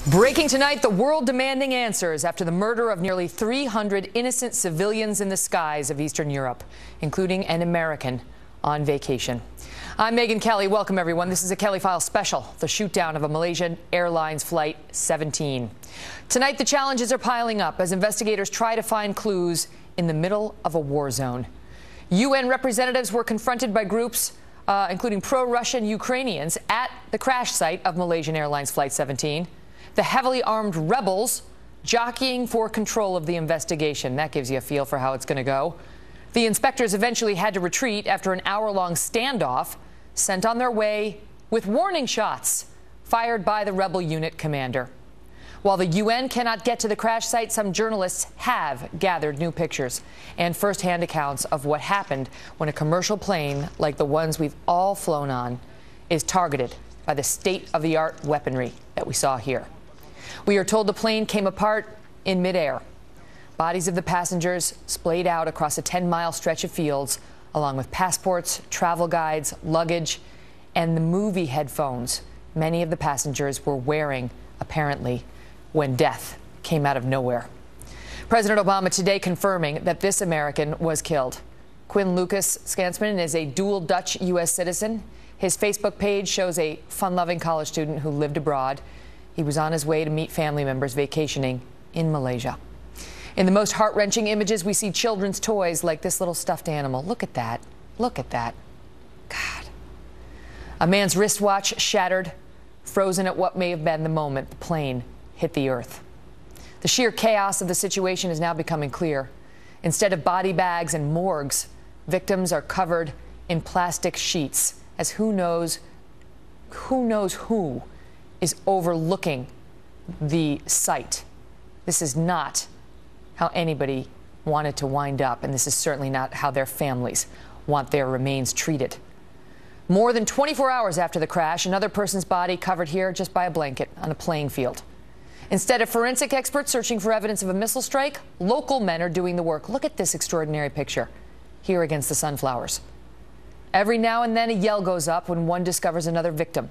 Breaking tonight, the world demanding answers after the murder of nearly 300 innocent civilians in the skies of Eastern Europe, including an American on vacation. I'm Megyn Kelly. Welcome, everyone. This is a Kelly Files special, the shootdown of a Malaysian Airlines Flight 17. Tonight, the challenges are piling up as investigators try to find clues in the middle of a war zone. UN representatives were confronted by groups including pro-Russian Ukrainians at the crash site of Malaysian Airlines Flight 17. The heavily armed rebels jockeying for control of the investigation. That gives you a feel for how it's going to go. The inspectors eventually had to retreat after an hour-long standoff, sent on their way with warning shots fired by the rebel unit commander. While the UN cannot get to the crash site, some journalists have gathered new pictures and first-hand accounts of what happened when a commercial plane like the ones we've all flown on is targeted by the state-of-the-art weaponry that we saw here. We are told the plane came apart in midair. Bodies of the passengers splayed out across a 10-mile stretch of fields, along with passports, travel guides, luggage, and the movie headphones many of the passengers were wearing, apparently, when death came out of nowhere. President Obama today confirming that this American was killed. Quinn Lucas Scansman is a dual Dutch U.S. citizen. His Facebook page shows a fun-loving college student who lived abroad. He was on his way to meet family members vacationing in Malaysia. In the most heart-wrenching images, we see children's toys like this little stuffed animal. Look at that. Look at that. God. A man's wristwatch shattered, frozen at what may have been the moment the plane hit the earth. The sheer chaos of the situation is now becoming clear. Instead of body bags and morgues, victims are covered in plastic sheets as who knows who is overlooking the site. This is not how anybody wanted to wind up, and this is certainly not how their families want their remains treated. More than 24 hours after the crash, another person's body covered here just by a blanket on a playing field. Instead of forensic experts searching for evidence of a missile strike, local men are doing the work. Look at this extraordinary picture here against the sunflowers. Every now and then a yell goes up when one discovers another victim.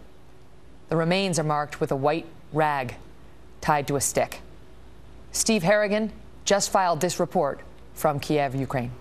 The remains are marked with a white rag tied to a stick. Steve Harrigan just filed this report from Kiev, Ukraine.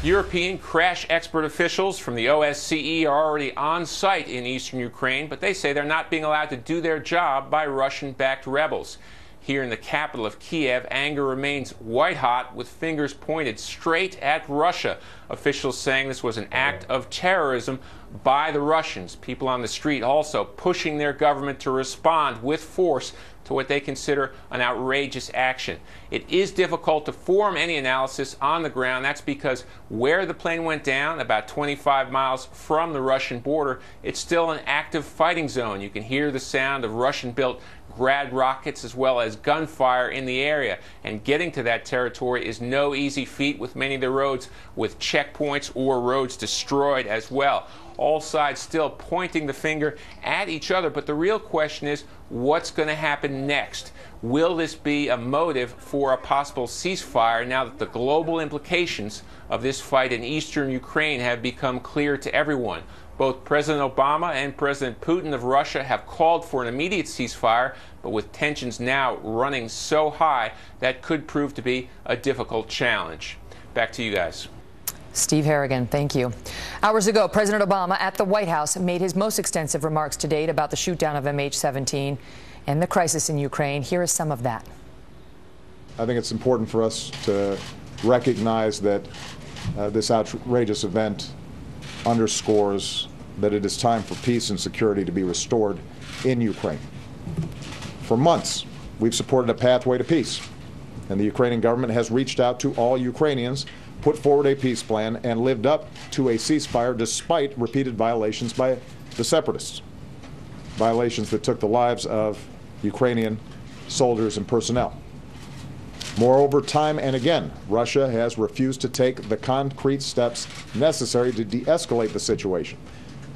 European crash expert officials from the OSCE are already on site in eastern Ukraine, but they say they're not being allowed to do their job by Russian-backed rebels. Here in the capital of Kiev, anger remains white-hot with fingers pointed straight at Russia. Officials saying this was an act of terrorism by the Russians. People on the street also pushing their government to respond with force to what they consider an outrageous action. It is difficult to form any analysis on the ground. That's because where the plane went down, about 25 miles from the Russian border, it's still an active fighting zone. You can hear the sound of Russian-built Grad rockets as well as gunfire in the area. And getting to that territory is no easy feat, with many of the roads with checkpoints or roads destroyed as well. All sides still pointing the finger at each other, but the real question is, what's going to happen next? Will this be a motive for a possible ceasefire now that the global implications of this fight in eastern Ukraine have become clear to everyone? Both President Obama and President Putin of Russia have called for an immediate ceasefire, but with tensions now running so high, that could prove to be a difficult challenge. Back to you guys. Steve Harrigan, thank you. Hours ago, President Obama at the White House made his most extensive remarks to date about the shootdown of MH17 and the crisis in Ukraine. Here is some of that. I think it's important for us to recognize that this outrageous event underscores that it is time for peace and security to be restored in Ukraine. For months, we've supported a pathway to peace, and the Ukrainian government has reached out to all Ukrainians, put forward a peace plan, and lived up to a ceasefire despite repeated violations by the separatists, violations that took the lives of Ukrainian soldiers and personnel. Moreover, time and again, Russia has refused to take the concrete steps necessary to de-escalate the situation.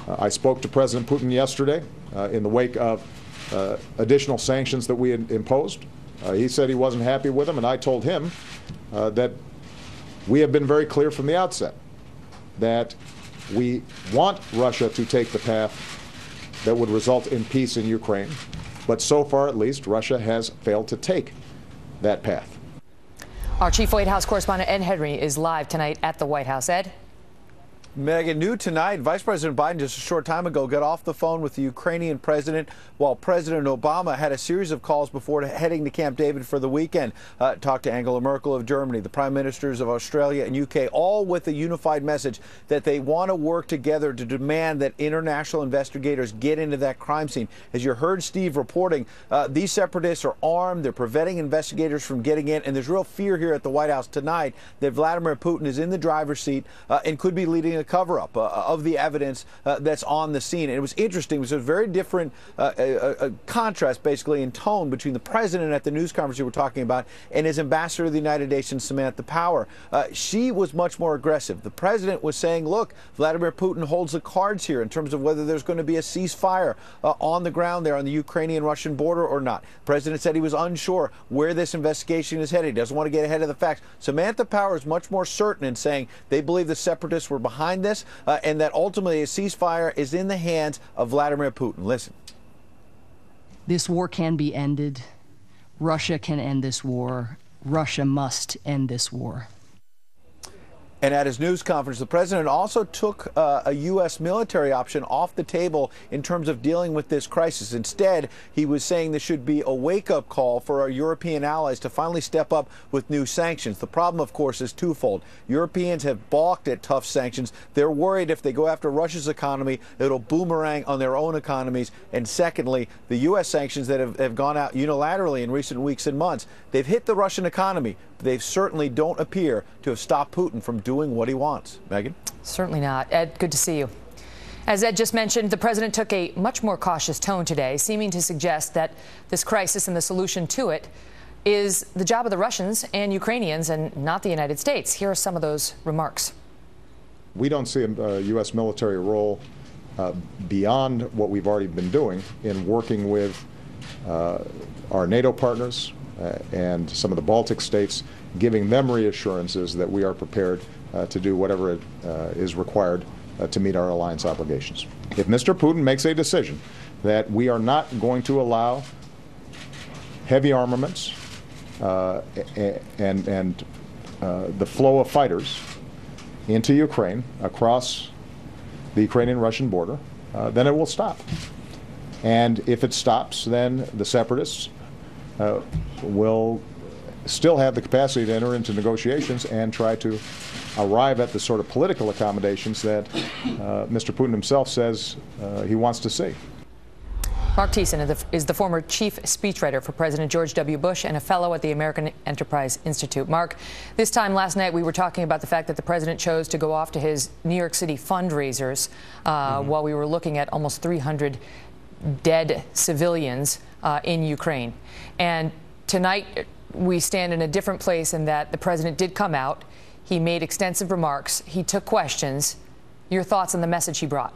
I spoke to President Putin yesterday in the wake of additional sanctions that we had imposed. He said he wasn't happy with them, and I told him that we have been very clear from the outset that we want Russia to take the path that would result in peace in Ukraine. But so far, at least, Russia has failed to take that path. Our chief White House correspondent Ed Henry is live tonight at the White House. Ed? Megan, new tonight, Vice President Biden just a short time ago got off the phone with the Ukrainian president while President Obama had a series of calls before heading to Camp David for the weekend. Talked to Angela Merkel of Germany, the prime ministers of Australia and UK, all with a unified message that they want to work together to demand that international investigators get into that crime scene. As you heard Steve reporting, these separatists are armed. They're preventing investigators from getting in. And there's real fear here at the White House tonight that Vladimir Putin is in the driver's seat and could be leading a cover-up of the evidence that's on the scene. And it was interesting. It was a very different contrast, basically, in tone between the president at the news conference you were talking about and his ambassador to the United Nations, Samantha Power. She was much more aggressive. The president was saying, look, Vladimir Putin holds the cards here in terms of whether there's going to be a ceasefire on the ground there on the Ukrainian-Russian border or not. The president said he was unsure where this investigation is headed. He doesn't want to get ahead of the facts. Samantha Power is much more certain in saying they believe the separatists were behind this and that ultimately a ceasefire is in the hands of Vladimir Putin. Listen. This war can be ended. Russia can end this war. Russia must end this war. And at his news conference, the president also took a U.S. military option off the table in terms of dealing with this crisis. Instead, he was saying this should be a wake-up call for our European allies to finally step up with new sanctions. The problem, of course, is twofold. Europeans have balked at tough sanctions. They're worried if they go after Russia's economy, it'll boomerang on their own economies. And secondly, the U.S. sanctions that have gone out unilaterally in recent weeks and months, they've hit the Russian economy. They certainly don't appear to have stopped Putin from doing what he wants. Megan? Certainly not. Ed, good to see you. As Ed just mentioned, the president took a much more cautious tone today, seeming to suggest that this crisis and the solution to it is the job of the Russians and Ukrainians and not the United States. Here are some of those remarks. We don't see a U.S. military role beyond what we've already been doing in working with our NATO partners and some of the Baltic states, giving them reassurances that we are prepared to do whatever is required to meet our alliance obligations. If Mr. Putin makes a decision that we are not going to allow heavy armaments and the flow of fighters into Ukraine across the Ukrainian-Russian border, then it will stop. And if it stops, then the separatists will still have the capacity to enter into negotiations and try to arrive at the sort of political accommodations that Mr. Putin himself says he wants to see. Mark Thiessen is the former chief speechwriter for President George W. Bush and a fellow at the American Enterprise Institute. Mark, this time last night we were talking about the fact that the president chose to go off to his New York City fundraisers while we were looking at almost 300 dead civilians in Ukraine. And tonight we stand in a different place in that the president did come out. He made extensive remarks. He took questions. Your thoughts on the message he brought?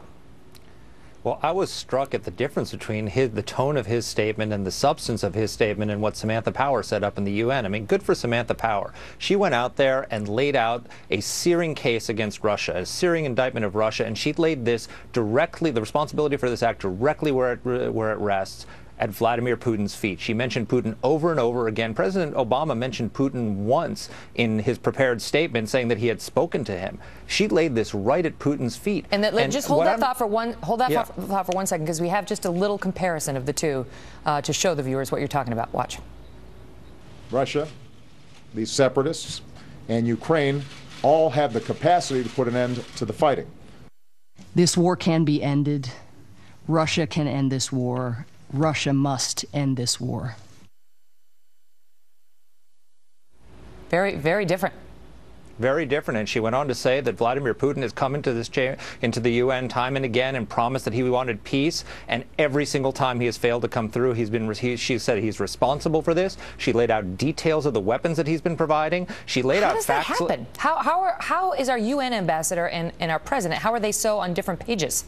Well, I was struck at the difference between the tone of his statement and the substance of his statement and what Samantha Power said up in the UN. I mean, good for Samantha Power. She went out there and laid out a searing case against Russia, a searing indictment of Russia, and she laid this directly, the responsibility for this act directly where it rests, at Vladimir Putin's feet. She mentioned Putin over and over again. President Obama mentioned Putin once in his prepared statement, saying that he had spoken to him. She laid this right at Putin's feet. And just hold that thought for thought for 1 second, because we have just a little comparison of the two to show the viewers what you're talking about. Watch. Russia, these separatists, and Ukraine all have the capacity to put an end to the fighting. This war can be ended. Russia can end this war. Russia must end this war. Very, very different. Very different. And she went on to say that Vladimir Putin has come into the UN time and again and promised that he wanted peace. And every single time he has failed to come through, she said he's responsible for this. She laid out details of the weapons that he's been providing. She laid out facts. How does that happen? How is our UN ambassador and our president, how are they so on different pages?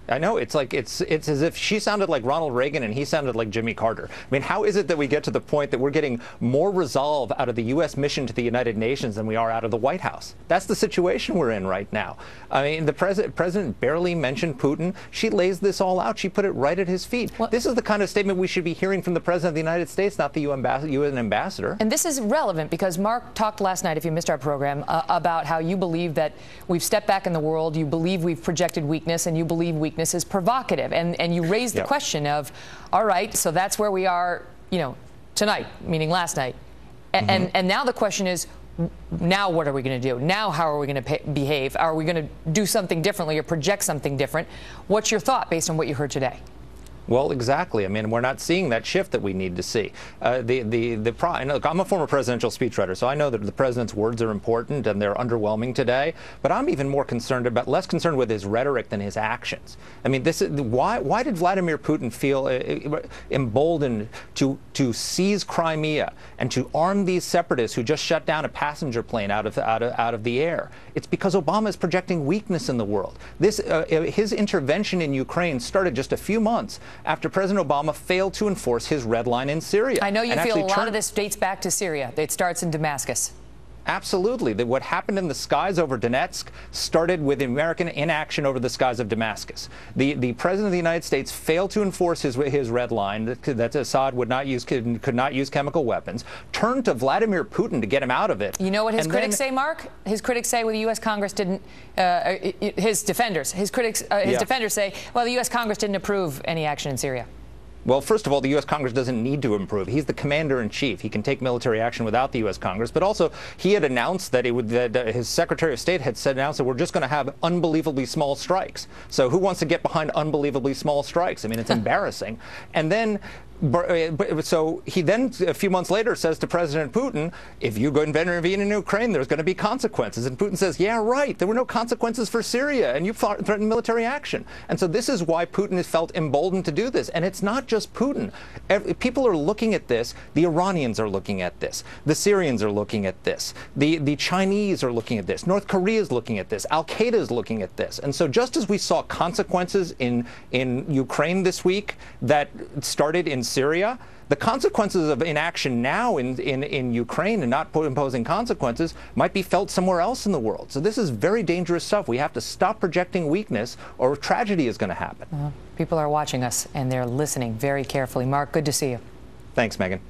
I know, it's like it's as if she sounded like Ronald Reagan and he sounded like Jimmy Carter. I mean, how is it that we get to the point that we're getting more resolve out of the U.S. mission to the United Nations than we are out of the White House? That's the situation we're in right now. I mean, the president barely mentioned Putin. She lays this all out. She put it right at his feet. Well, this is the kind of statement we should be hearing from the president of the United States, not the UN ambassador. And this is relevant because Mark talked last night, if you missed our program, about how you believe that we've stepped back in the world, you believe we've projected weakness, and you believe weakness is provocative. And you raised the question of, all right, so that's where we are, tonight, meaning last night. And now the question is, now what are we going to do? Now how are we going to behave? Are we going to do something differently or project something different? What's your thought based on what you heard today? Well, exactly. I mean, we're not seeing that shift that we need to see. Look, I'm a former presidential speechwriter, so I know that the president's words are important and they're underwhelming today. But I'm even more less concerned with his rhetoric than his actions. I mean, why did Vladimir Putin feel emboldened to seize Crimea and to arm these separatists who just shut down a passenger plane out of the air? It's because Obama is projecting weakness in the world. His intervention in Ukraine started just a few months after President Obama failed to enforce his red line in Syria. I know you feel a lot of this dates back to Syria. It starts in Damascus. Absolutely. What happened in the skies over Donetsk started with American inaction over the skies of Damascus. The President of the United States failed to enforce his red line, that Assad could not use chemical weapons, turned to Vladimir Putin to get him out of it. You know what his critics say, Mark? His critics say, well, the U.S. Congress didn't, his defenders say, well, the U.S. Congress didn't approve any action in Syria. Well, first of all, the U.S. Congress doesn't need to improve. He's the commander-in-chief. He can take military action without the U.S. Congress. But also, he had announced that his Secretary of State had announced that we're just going to have unbelievably small strikes. So who wants to get behind unbelievably small strikes? I mean, it's embarrassing. And then so he then, a few months later, says to President Putin, if you go and intervene in Ukraine, there's going to be consequences. And Putin says, yeah, right, there were no consequences for Syria, and you threatened military action. And so this is why Putin has felt emboldened to do this. And it's not just Putin. People are looking at this. The Iranians are looking at this. The Syrians are looking at this. The Chinese are looking at this. North Korea is looking at this. Al-Qaeda is looking at this. And so just as we saw consequences in Ukraine this week that started in Syria, the consequences of inaction now in Ukraine and not imposing consequences might be felt somewhere else in the world. So this is very dangerous stuff. We have to stop projecting weakness or tragedy is going to happen. People are watching us and they're listening very carefully. Mark, good to see you. Thanks, Megan.